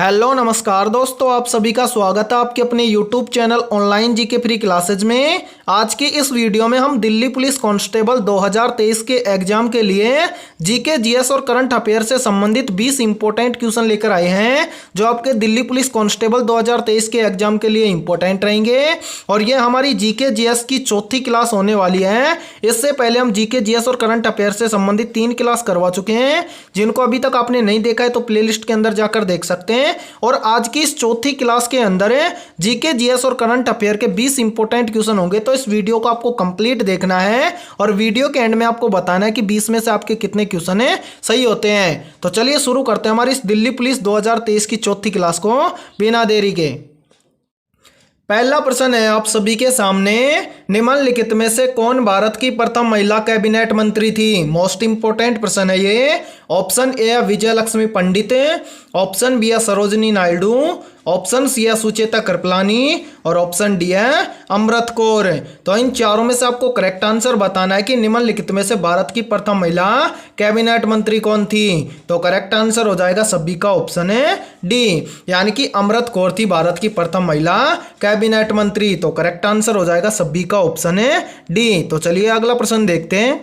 Hello नमस्कार दोस्तों, आप सभी का स्वागत है आपके अपने YouTube channel online GK free classes में। आज की इस वीडियो में हम दिल्ली पुलिस कांस्टेबल 2023 के एग्जाम के लिए जीके जीएस और करंट अफेयर से संबंधित 20 इंपॉर्टेंट क्वेश्चन लेकर आए हैं जो आपके दिल्ली पुलिस कांस्टेबल 2023 के एग्जाम के लिए इंपॉर्टेंट रहेंगे। और ये हमारी जीके जीएस की चौथी क्लास होने वाली है। इससे पहले हम जीके जीएस और करंट अफेयर से संबंधित 3 क्लास करवा चुके हैं। जिनको अभी तक आपने नहीं देखा है तो प्लेलिस्ट के अंदर जाकर देख सकते हैं। और आज की इस चौथी क्लास के अंदर जीके जीएस और करंट अफेयर के 20 इंपॉर्टेंट क्वेश्चन होंगे। तो इस वीडियो को आपको कंप्लीट देखना है और वीडियो के एंड में आपको बताना है कि 20 में से आपके कितने क्वेश्चन सही होते हैं। तो चलिए शुरू करते हैं हमारी इस दिल्ली पुलिस 2023 की चौथी क्लास को बिना देरी के। पहला प्रश्न है आप सभी के सामने, निम्नलिखित में से कौन भारत की प्रथम महिला कैबिनेट मंत्री थी? मोस्ट इंपोर्टेंट प्रश्न है ये। Option A Vijay Lakshmi Pandit, option B है सरोजिनी नायडू, ऑप्शन सी है सुचेता कृपलानी और ऑप्शन डी है अमृत कौर। तो इन चारों में से आपको करेक्ट आंसर बताना है कि निम्नलिखित में से भारत की प्रथम महिला कैबिनेट मंत्री कौन थी। तो करेक्ट आंसर हो जाएगा सभी का ऑप्शन है डी, यानी कि अमृत कौर थी भारत की प्रथम महिला कैबिनेट मंत्री। तो करेक्ट आंसर हो जाएगा सभी का ऑप्शन है डी। तो चलिए अगला प्रश्न देखते हैं।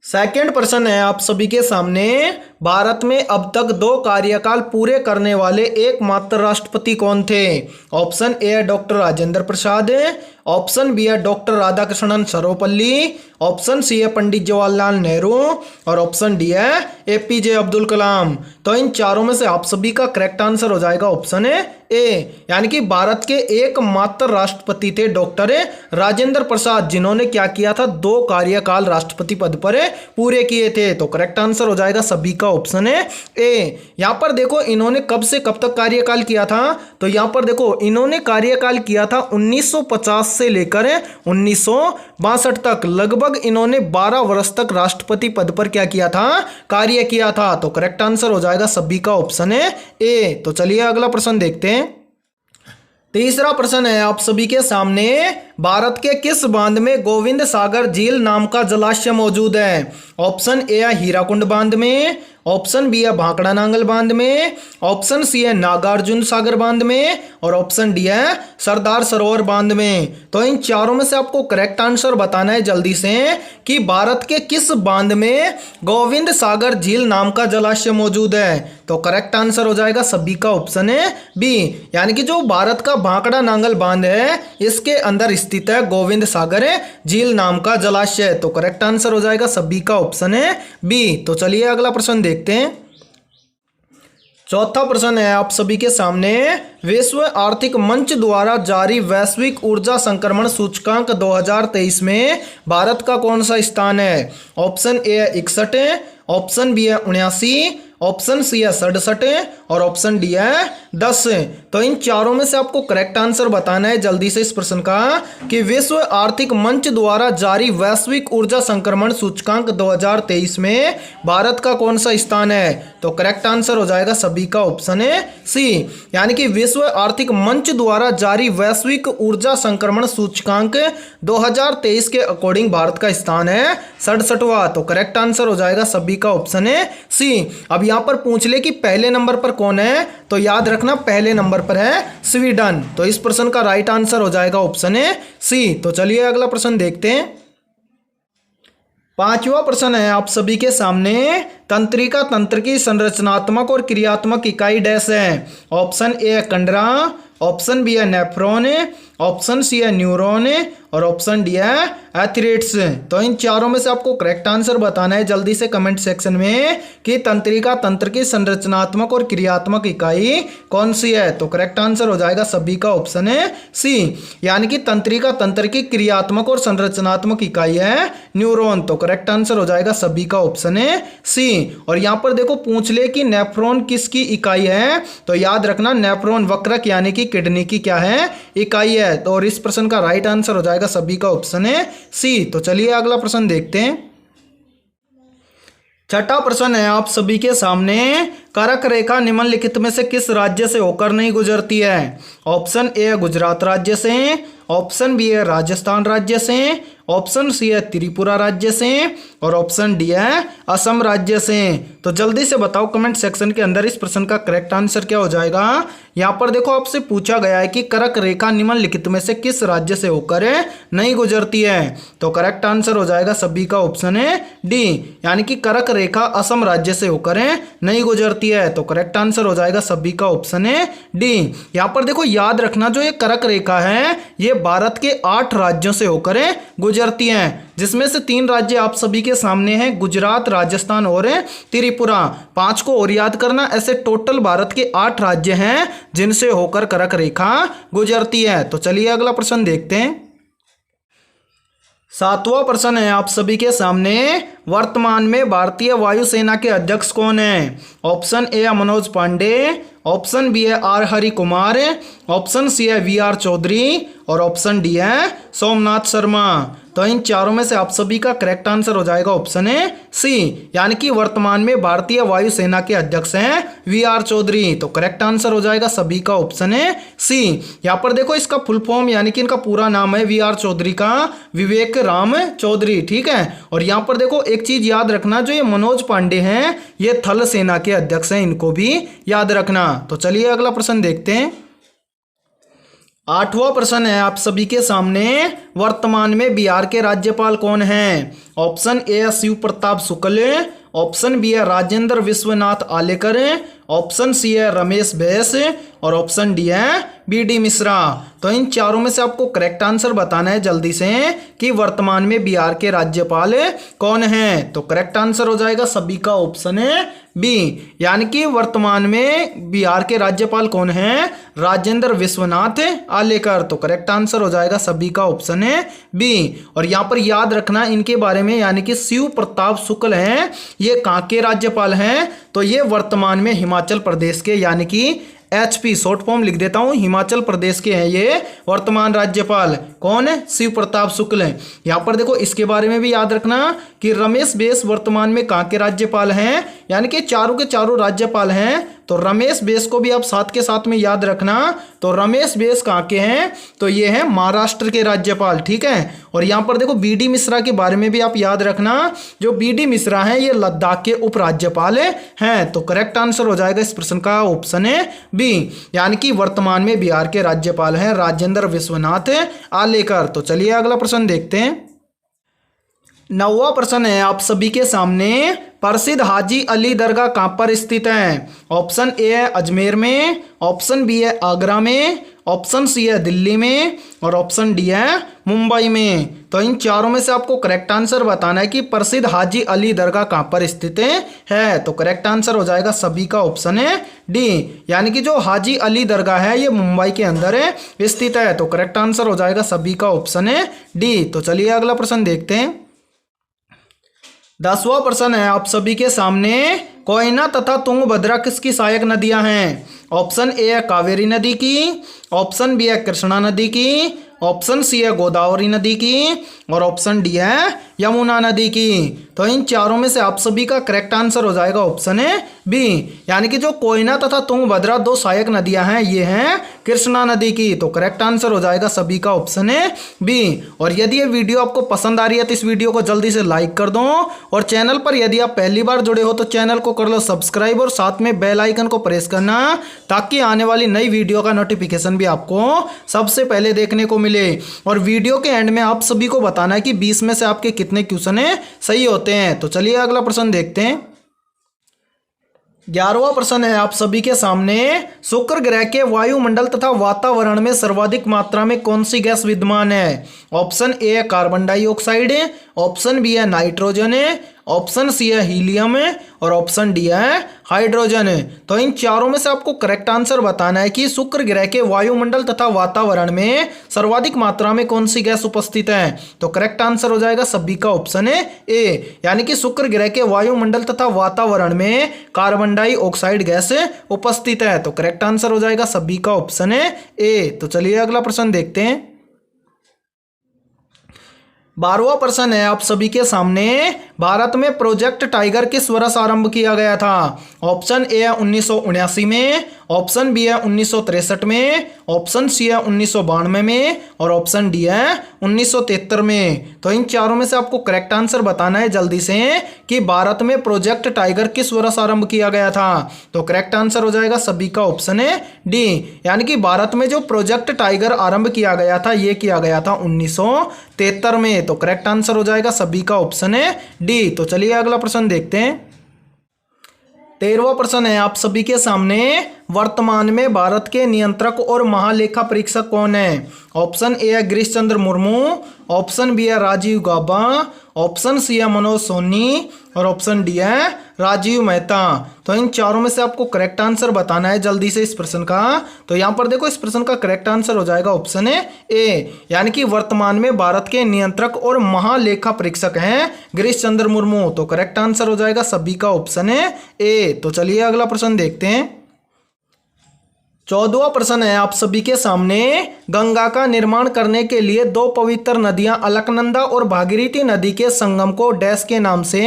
सेकंड प्रश्न है आप सभी के सामने, भारत में अब तक 2 कार्यकाल पूरे करने वाले एकमात्र राष्ट्रपति कौन थे? ऑप्शन ए है doctor Rajendra Prasad, option B है doctor Radhakrishnan Sarvepalli, option C है पंडित जवाहरलाल नेहरू और ऑप्शन डी है एपीजे अब्दुल कलाम। तो इन चारों में से आप सभी का करेक्ट आंसर हो जाएगा ऑप्शन ए, यानी कि भारत के एकमात्र राष्ट्रपति थे डॉक्टर राजेंद्र प्रसाद, जिन्होंने क्या किया था 2 कार्यकाल राष्ट्रपति पद पर पूरे किए थे। तो करेक्ट आंसर हो जाएगा सभी का ऑप्शन है ए। यहां पर देखो इन्होंने कब से कब तक कार्यकाल किया था, तो यहां पर देखो इन्होंने कार्यकाल किया था 1950 से लेकर 1962 तक। लगभग इन्होंने 12 वर्ष तक राष्ट्रपति पद पर क्या किया था, कार्य किया था। तो करेक्ट आंसर हो जाएगा सभी का ऑप्शन है ए। तो चलिए अगला प्रश्न देखते हैं। तीसरा प्रश्न है आप सभी के सामने, भारत के किस बांध में गोविंद सागर झील नाम का जलाशय मौजूद है? ऑप्शन ए है हीराकुंड बांध में, ऑप्शन बी है भांकड़ा नांगल बांध में, ऑप्शन सी है नागार्जुन सागर बांध में और ऑप्शन डी है सरदार सरोवर बांध में। तो इन चारों में से आपको करेक्ट आंसर बताना है जल्दी से कि भारत के किस बांध में गोविंद सागर झील नाम का जलाशय मौजूद है। तो करेक्ट आंसर हो जाएगा सभी का ऑप्शन है बी, यानी कि जो भारत का भांकड़ा नांगल बांध है इसके अंदर स्थित है गोविंद सागर झील नाम का जलाशय। तो करेक्ट आंसर हो जाएगा सभी का ऑप्शन है बी। तो चलिए अगला प्रश्न देखते हैं। चौथा प्रश्न है आप सभी के सामने, विश्व आर्थिक मंच द्वारा जारी वैश्विक ऊर्जा संक्रमण सूचकांक 2023 में भारत का कौन सा स्थान है? ऑप्शन ए है 61, ऑप्शन बी है 79, ऑप्शन सी है 67 और ऑप्शन डी है 10। तो इन चारों में से आपको करेक्ट आंसर बताना है जल्दी से इस प्रश्न का कि विश्व आर्थिक मंच द्वारा जारी वैश्विक ऊर्जा संक्रमण सूचकांक 2023 में भारत का कौन सा स्थान है? तो करेक्ट आंसर हो जाएगा सभी का ऑप्शन है सी, यानी कि विश्व आर्थिक मंच द्वारा जारी वैश्विक ऊर्जा संक्रमण सूचकांक 2023 के अकॉर्डिंग भारत का स्थान है 67वां। तो करेक्ट आंसर हो जाएगा सभी का ऑप्शन है सी। अब यहां पर पूछ ले कि पहले नंबर पर कौन है, तो याद रखना पहले नंबर पर है स्वीडन। तो इस प्रश्न का राइट आंसर हो जाएगा ऑप्शन है सी। तो चलिए अगला प्रश्न देखते हैं। पांचवा प्रश्न है आप सभी के सामने, तंत्रिका तंत्र की संरचनात्मक और क्रियात्मक इकाई डैश है? ऑप्शन ए है कंडरा, ऑप्शन बी है नेफ्रॉन, ऑप्शन सी है न्यूरॉन और ऑप्शन डी है एथेरिट्स। तो इन चारों में से आपको करेक्ट आंसर बताना है जल्दी से कमेंट सेक्शन में कि तंत्रिका तंत्र की संरचनात्मक और क्रियात्मक इकाई कौन सी है। तो करेक्ट आंसर हो जाएगा सभी का ऑप्शन है सी, यानी कि तंत्रिका तंत्र की क्रियात्मक और संरचनात्मक इकाई है न्यूरॉन। तो करेक्ट आंसर हो जाएगा सभी का ऑप्शन है सी। और यहां पर देखो पूछ ले कि नेफ्रॉन किसकी इकाई है, तो याद रखना नेफ्रॉन वक्रक यानी कि किडनी की क्या है, इकाई है। तो और इस प्रश्न का राइट आंसर हो जाएगा सभी का ऑप्शन है सी। तो चलिए अगला प्रश्न देखते हैं। छठा प्रश्न है आप सभी के सामने, कर्क रेखा निम्नलिखित में से किस राज्य से होकर नहीं गुजरती है? ऑप्शन ए गुजरात राज्य से, ऑप्शन बी है राजस्थान राज्य से, ऑप्शन सी है त्रिपुरा राज्य से और ऑप्शन डी है असम राज्य से। तो जल्दी से बताओ कमेंट सेक्शन के अंदर इस प्रश्न का करेक्ट आंसर क्या हो जाएगा। यहाँ पर देखो आपसे पूछा गया है कि कर्क रेखा निम्नलिखित में से किस राज्य से होकर नहीं गुजरती है, तो करेक्ट आंसर हो जाएगा सभी का ऑप्शन है डी, यानी कि कर्क रेखा असम राज्य से होकर नहीं गुजरती है। तो करेक्ट आंसर हो जाएगा सभी का ऑप्शन है डी। यहाँ पर देखो याद रखना जो ये कर्क रेखा है ये भारत के 8 राज्यों से होकर गुजरती हैं, जिसमें से 3 राज्य आप सभी के सामने हैं, गुजरात, राजस्थान और त्रिपुरा। 5 को और याद करना, ऐसे टोटल भारत के 8 राज्य हैं जिनसे होकर कर्क रेखा गुजरती है। तो चलिए अगला प्रश्न देखते हैं। 7वां प्रश्न है आप सभी के सामने, वर्तमान में भारतीय वायुसेना के अध्यक्ष कौन है? ऑप्शन ए है मनोज पांडे, ऑप्शन बी है R Hari Kumar, option C है वी आर चौधरी और ऑप्शन डी है सोमनाथ शर्मा। तो इन चारों में से आप सभी का करेक्ट आंसर हो जाएगा ऑप्शन है सी, यानी कि वर्तमान में भारतीय वायुसेना के अध्यक्ष हैं वी आर चौधरी। तो करेक्ट आंसर हो जाएगा सभी का ऑप्शन है सी। यहाँ पर देखो इसका फुल फॉर्म यानी कि इनका पूरा नाम है वी आर चौधरी का विवेक राम चौधरी, ठीक है। और यहाँ पर देखो एक चीज याद रखना, जो ये मनोज पांडे हैं ये थल सेना के अध्यक्ष हैं, इनको भी याद रखना। तो चलिए अगला प्रश्न देखते हैं। 8वां प्रश्न है आप सभी के सामने, वर्तमान में बिहार के राज्यपाल कौन हैं? ऑप्शन ए है शिव प्रताप शुक्ल, ऑप्शन बी है राजेंद्र विश्वनाथ आलेकर, ऑप्शन सी है रमेश बैस और ऑप्शन डी है बी डी मिश्रा। तो इन चारों में से आपको करेक्ट आंसर बताना है जल्दी से कि वर्तमान में बिहार के राज्यपाल कौन हैं। तो करेक्ट आंसर हो जाएगा सभी का ऑप्शन है बी, यानी कि वर्तमान में बिहार के राज्यपाल कौन हैं? राजेंद्र विश्वनाथ आलेकर। तो करेक्ट आंसर हो जाएगा सभी का ऑप्शन है बी। और यहाँ पर याद रखना इनके बारे में, यानी कि शिव प्रताप शुक्ल हैं ये कहाँ के राज्यपाल हैं? तो ये वर्तमान में हिमाचल प्रदेश के, यानी कि HP शॉर्ट फॉर्म लिख देता हूं, हिमाचल प्रदेश के हैं ये वर्तमान राज्यपाल। कौन है? शिव प्रताप शुक्ल हैं। यहाँ पर देखो इसके बारे में भी याद रखना कि रमेश बैस वर्तमान में कहाँ के राज्यपाल हैं, यानी कि चारों के चारों राज्यपाल हैं। तो रमेश बैस को भी आप साथ के साथ में याद रखना। तो रमेश बैस कहाँ के हैं? तो ये हैं महाराष्ट्र के राज्यपाल, ठीक है। और यहाँ पर देखो बी डी मिश्रा के बारे में भी आप याद रखना, जो बी डी मिश्रा हैं ये लद्दाख के उपराज्यपाल हैं। तो करेक्ट आंसर हो जाएगा इस प्रश्न का ऑप्शन है बी, यानी कि वर्तमान में बिहार के राज्यपाल हैं राजेंद्र विश्वनाथ आलेकर। तो चलिए अगला प्रश्न देखते हैं। 9वां प्रश्न है आप सभी के सामने, प्रसिद्ध हाजी अली दरगाह कहाँ पर स्थित है? ऑप्शन ए है अजमेर में, ऑप्शन बी है आगरा में, ऑप्शन सी है दिल्ली में और ऑप्शन डी है मुंबई में। तो इन चारों में से आपको करेक्ट आंसर बताना है कि प्रसिद्ध हाजी अली दरगाह कहाँ पर स्थित है। तो करेक्ट आंसर हो जाएगा सभी का ऑप्शन है डी, यानी कि जो हाजी अली दरगाह है ये मुंबई के अंदर स्थित है। तो करेक्ट आंसर हो जाएगा सभी का ऑप्शन है डी। तो चलिए अगला प्रश्न देखते हैं। 10वां प्रश्न है आप सभी के सामने, कोयना तथा तुंगभद्रा किसकी सहायक नदियां हैं? ऑप्शन ए है कावेरी नदी की, ऑप्शन बी है कृष्णा नदी की, ऑप्शन सी है गोदावरी नदी की और ऑप्शन डी है यमुना नदी की। तो इन चारों में से आप सभी का करेक्ट आंसर हो जाएगा ऑप्शन है बी, यानी कि जो कोयना तथा तुंगभद्रा 2 सहायक नदियां हैं ये हैं कृष्णा नदी की। तो करेक्ट आंसर हो जाएगा सभी का ऑप्शन है बी। और यदि ये वीडियो आपको पसंद आ रही है तो इस वीडियो को जल्दी से लाइक कर दो, और चैनल पर यदि आप पहली बार जुड़े हो तो चैनल को कर लो सब्सक्राइब और साथ में बेल आइकन को प्रेस करना, ताकि आने वाली नई वीडियो का नोटिफिकेशन भी आपको सबसे पहले देखने को मिले। और वीडियो के एंड में आप सभी को बताना है कि 20 में से आपके कितने क्वेश्चन सही होते हैं। तो चलिए अगला प्रश्न देखते हैं। 11वां प्रश्न है आप सभी के सामने, शुक्र ग्रह के वायुमंडल तथा वातावरण में सर्वाधिक मात्रा में कौन सी गैस विद्यमान है? ऑप्शन ए है कार्बन डाइऑक्साइड, ऑप्शन बी है नाइट्रोजन, ऑप्शन सी है हीलियम और ऑप्शन डी है हाइड्रोजन। तो इन चारों में से आपको करेक्ट आंसर बताना है कि शुक्र ग्रह के वायुमंडल तथा वातावरण में सर्वाधिक मात्रा में कौन सी गैस उपस्थित है। तो करेक्ट आंसर हो जाएगा सभी का ऑप्शन है ए, यानी कि शुक्र ग्रह के वायुमंडल तथा वातावरण में कार्बन डाइऑक्साइड गैस उपस्थित है। तो करेक्ट आंसर हो जाएगा सभी का ऑप्शन है ए। तो चलिए अगला प्रश्न देखते हैं। 12वां प्रश्न है आप सभी के सामने, भारत में प्रोजेक्ट टाइगर किस वर्ष आरंभ किया गया था? ऑप्शन ए है 1979 में, ऑप्शन बी है 1963 में, ऑप्शन सी है 1992 में और ऑप्शन डी है 1973 में। तो इन चारों में से आपको करेक्ट आंसर बताना है जल्दी से कि भारत में प्रोजेक्ट टाइगर किस वर्ष आरंभ किया गया था। तो करेक्ट आंसर हो जाएगा सभी का ऑप्शन है डी, यानी कि भारत में जो प्रोजेक्ट टाइगर आरंभ किया गया था ये किया गया था 1973 में। तो करेक्ट आंसर हो जाएगा सभी का ऑप्शन है डी। तो चलिए अगला प्रश्न देखते हैं। 13वां प्रश्न है आप सभी के सामने, वर्तमान में भारत के नियंत्रक और महालेखा परीक्षक कौन है? ऑप्शन ए है गिरीश चंद्र मुर्मू, ऑप्शन बी है राजीव गौबा, ऑप्शन सी है मनोज सोनी और ऑप्शन डी है राजीव मेहता। तो इन चारों में से आपको करेक्ट आंसर बताना है जल्दी से इस प्रश्न का। तो यहाँ पर देखो इस प्रश्न का करेक्ट आंसर हो जाएगा ऑप्शन है ए, यानी कि वर्तमान में भारत के नियंत्रक और महालेखा परीक्षक हैं गिरीश चंद्र मुर्मू। तो करेक्ट आंसर हो जाएगा सभी का ऑप्शन है ए। तो चलिए अगला प्रश्न देखते हैं। 14वां प्रश्न है आप सभी के सामने, गंगा का निर्माण करने के लिए दो पवित्र नदियां अलकनंदा और भागीरथी नदी के संगम को डैश के नाम से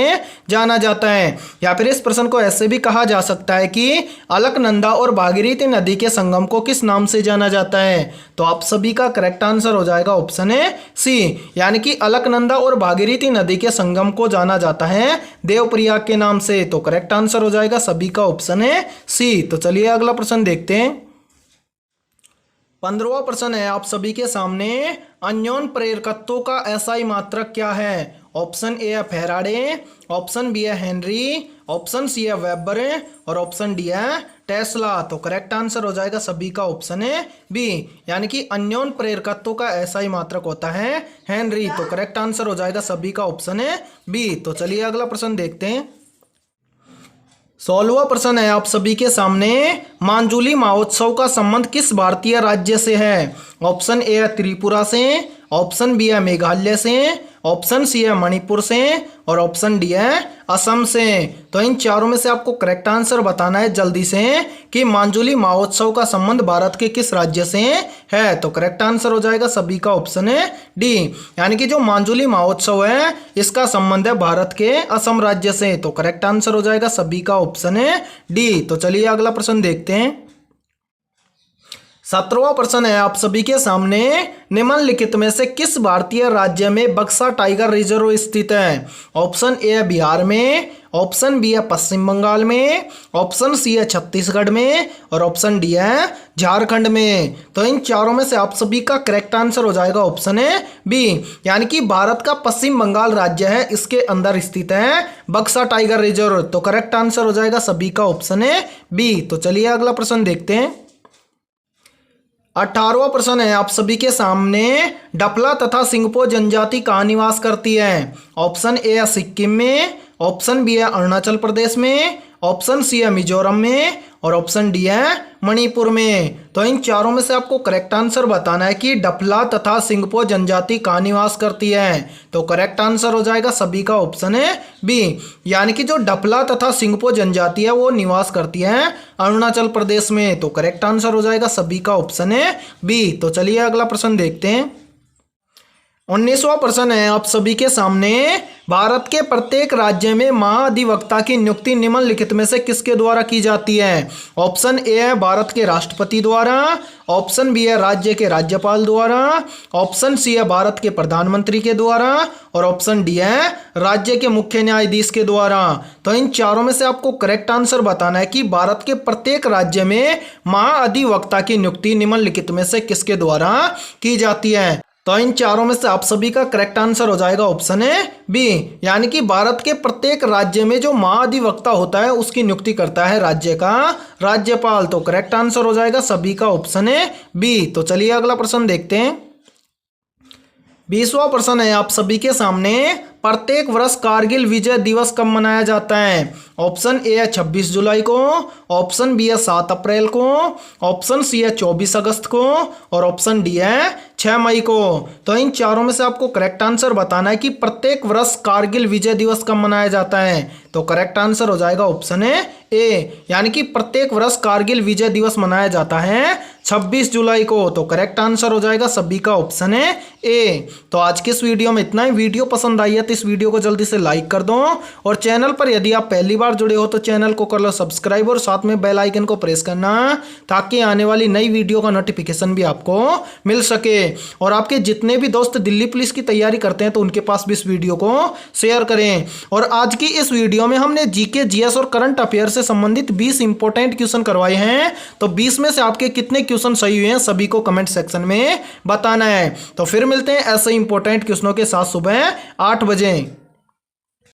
जाना जाता है। या फिर इस प्रश्न को ऐसे भी कहा जा सकता है कि अलकनंदा और भागीरथी नदी के संगम को किस नाम से जाना जाता है? तो आप सभी का करेक्ट आंसर हो जाएगा ऑप्शन है सी, यानी कि अलकनंदा और भागीरथी नदी के संगम को जाना जाता है देवप्रयाग के नाम से। तो करेक्ट आंसर हो जाएगा सभी का ऑप्शन है सी। तो चलिए अगला प्रश्न देखते हैं। 15वां प्रश्न है आप सभी के सामने, अन्योन प्रेरकत्व का एसआई मात्रक क्या है? ऑप्शन ए है फैराडे, ऑप्शन बी है हेनरी, ऑप्शन सी है वेबर और ऑप्शन डी है टेस्ला। तो करेक्ट आंसर हो जाएगा सभी का ऑप्शन है बी, यानी कि अन्योन प्रेरकत्व का एसआई मात्रक होता है हेनरी। तो करेक्ट आंसर हो जाएगा सभी का ऑप्शन है बी। तो चलिए अगला प्रश्न देखते हैं। 16वां प्रश्न है आप सभी के सामने, मांजुली महोत्सव का संबंध किस भारतीय राज्य से है? ऑप्शन ए है त्रिपुरा से, ऑप्शन बी है मेघालय से, ऑप्शन सी है मणिपुर से और ऑप्शन डी है असम से। तो इन चारों में से आपको करेक्ट आंसर बताना है जल्दी से कि मांजुली महोत्सव का संबंध भारत के किस राज्य से है। तो करेक्ट आंसर हो जाएगा सभी का ऑप्शन है डी, यानी कि जो मांजुली महोत्सव है इसका संबंध है भारत के असम राज्य से। तो करेक्ट आंसर हो जाएगा सभी का ऑप्शन है डी। तो चलिए अगला प्रश्न देखते हैं। 17वां प्रश्न है आप सभी के सामने, निम्नलिखित में से किस भारतीय राज्य में बक्सा टाइगर रिजर्व स्थित है? ऑप्शन ए है बिहार में, ऑप्शन बी है पश्चिम बंगाल में, ऑप्शन सी है छत्तीसगढ़ में और ऑप्शन डी है झारखंड में। तो इन चारों में से आप सभी का करेक्ट आंसर हो जाएगा ऑप्शन है बी, यानी कि भारत का पश्चिम बंगाल राज्य है इसके अंदर स्थित है बक्सा टाइगर रिजर्व। तो करेक्ट आंसर हो जाएगा सभी का ऑप्शन है बी। तो चलिए अगला प्रश्न देखते हैं। 18वां प्रश्न है आप सभी के सामने, डपला तथा सिंगपो जनजाति कहाँ निवास करती है? ऑप्शन ए है सिक्किम में, ऑप्शन बी है अरुणाचल प्रदेश में, ऑप्शन सी है मिजोरम में और ऑप्शन डी है मणिपुर में। तो इन चारों में से आपको करेक्ट आंसर बताना है कि डपला तथा सिंगपो जनजाति कहाँ निवास करती है। तो करेक्ट आंसर हो जाएगा सभी का ऑप्शन है बी, यानी कि जो डपला तथा सिंगपो जनजाति है वो निवास करती है अरुणाचल प्रदेश में। तो करेक्ट आंसर हो जाएगा सभी का ऑप्शन है बी। तो चलिए अगला प्रश्न देखते हैं। 19वां प्रश्न है आप सभी के सामने, भारत के प्रत्येक राज्य में महाधिवक्ता की नियुक्ति निम्नलिखित में से किसके द्वारा की जाती है? ऑप्शन ए है भारत के राष्ट्रपति द्वारा, ऑप्शन बी है राज्य के राज्यपाल द्वारा, ऑप्शन सी है भारत के प्रधानमंत्री के द्वारा और ऑप्शन डी है राज्य के मुख्य न्यायाधीश के द्वारा। तो इन चारों में से आपको करेक्ट आंसर बताना है कि भारत के प्रत्येक राज्य में महाधिवक्ता की नियुक्ति निम्नलिखित में से किसके द्वारा की जाती है। तो इन चारों में से आप सभी का करेक्ट आंसर हो जाएगा ऑप्शन है बी, यानी कि भारत के प्रत्येक राज्य में जो महाधिवक्ता होता है उसकी नियुक्ति करता है राज्य का राज्यपाल। तो करेक्ट आंसर हो जाएगा सभी का ऑप्शन है बी। तो चलिए अगला प्रश्न देखते हैं। 20वां प्रश्न है आप सभी के सामने, प्रत्येक वर्ष कारगिल विजय दिवस कब मनाया जाता है? ऑप्शन ए है 26 जुलाई को, ऑप्शन बी है 7 अप्रैल को, ऑप्शन सी है 24 अगस्त को और ऑप्शन डी है 6 मई को। तो इन चारों में से आपको करेक्ट आंसर बताना है कि प्रत्येक वर्ष कारगिल विजय दिवस कब मनाया जाता है। तो करेक्ट आंसर हो जाएगा ऑप्शन है ए, यानी कि प्रत्येक वर्ष कारगिल विजय दिवस मनाया जाता है 26 जुलाई को। तो करेक्ट आंसर हो जाएगा सभी का ऑप्शन है ए। तो आज के इस वीडियो में इतना ही। वीडियो पसंद आई है तो इस वीडियो को जल्दी से लाइक कर दो और चैनल पर यदि आप पहली बार जुड़े हो तो चैनल को कर लो सब्सक्राइब और साथ में बेल आइकन को प्रेस करना ताकि आने वाली नई वीडियो का नोटिफिकेशन भी आपको मिल सके। और आपके जितने भी दोस्त दिल्ली पुलिस की तैयारी करते हैं तो उनके पास भी इस वीडियो को शेयर करें। और आज की इस वीडियो में हमने जीके, जीएस और करंट अफेयर से संबंधित 20 इंपॉर्टेंट क्वेश्चन करवाए हैं। तो 20 में से आपके कितने क्वेश्चन सही हुए हैं सभी को कमेंट सेक्शन में बताना है। तो फिर मिलते हैं ऐसे इंपॉर्टेंट क्वेश्चनों के साथ सुबह 8 बजे।